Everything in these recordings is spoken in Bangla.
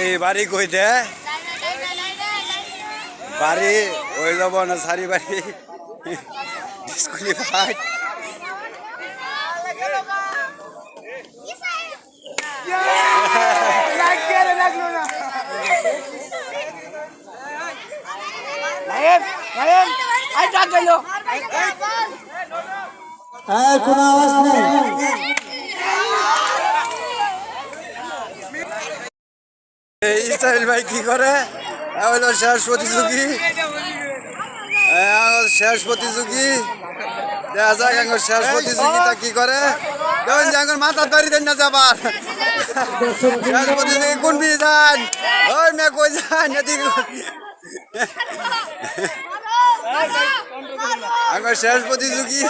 এই বাড়ি কই দে বাড়ি ওই যাব না সারি বাড়ি স্কুলে ভাই কোনো আওয়াজ নেই। ইসরাইল ভাই কি করে হলো শেষ প্রতিযোগী শেষ প্রতিযোগী দেখা যাক এখন শেষ প্রতিযোগিতা কি করে দেখুন যে এখন মাথার বাড়ি দেন না যাবার শেষ প্রতিযোগী কোন বিধান ওই মে কই যান এদিকে এখন শেষ প্রতিযোগী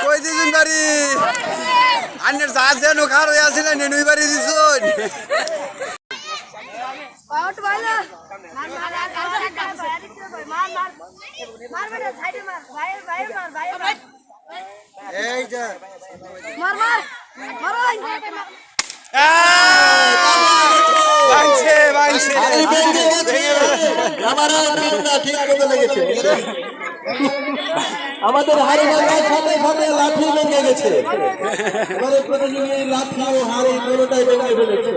কই দিছুন বাড়ি আন্নের যা যেন খার হয়ে আসছিলেন নেনুই বাড়ি দিছুন এই যে আমাদের হাড়ি ভাঙার সাথে সাথে লাঠি ভেঙে গেছে। এবারে প্রতিযোগী লাঠি ও হাড়ি দুটোটাই ভেঙে ফেলেছে।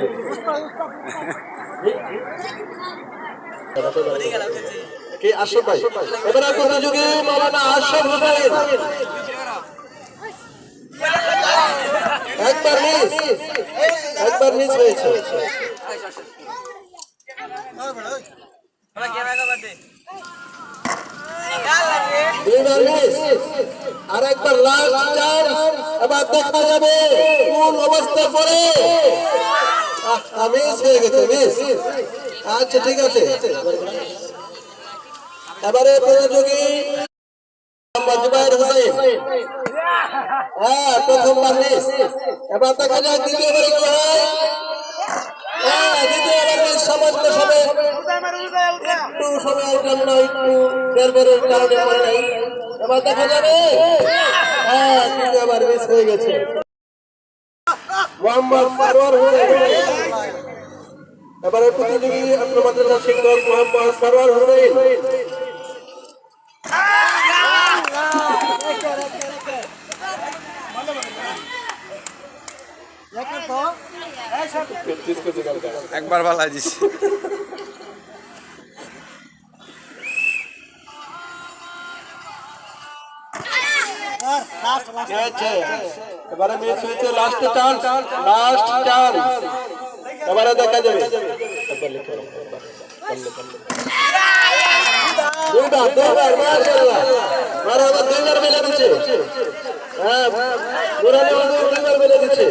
কে আশরাফ ভাই? এবারে প্রতিযোগী মাওলানা আশরাফ হোসেন। একবার মিস হয়েছে। দুইবার মিস, আর একবার লাস্ট চান্স। এবার দেখা যাবে কোন অবস্থা পড়ে। মিস হয়ে গেছে, মিস। আচ্ছা ঠিক আছে, এবারে প্রতিযোগী জুবাইর হোসেন। হ্যাঁ, প্রথমবার মিস। এবার দেখা যাক দ্বিতীয়বার কি হয়। হ্যাঁ, দ্বিতীয়বার মিস। সামান্য সময়, একটু সময়ের জন্য একটু বেরবেরের কারণে পড়ে নাই। এবার দেখা যাবে। হ্যাঁ, তৃতীয়বার মিস হয়ে গেছে। মোহাম্মদ সরওয়ার হোসেন। এবারে প্রতিযোগী আপনার মাদ্রাসার শিক্ষক মোহাম্মদ সরওয়ার হোসেন। একবার ভালাই দিছি এবারে মিস হয়েছে লাস্ট চান্স, লাস্ট চান্স। এবারে দেখা যাবে। দুইবার মাশাআল্লাহ, মারাবার দুইবার মেলে দিচ্ছে। হ্যাঁ, দুইবার মেলে দিচ্ছে।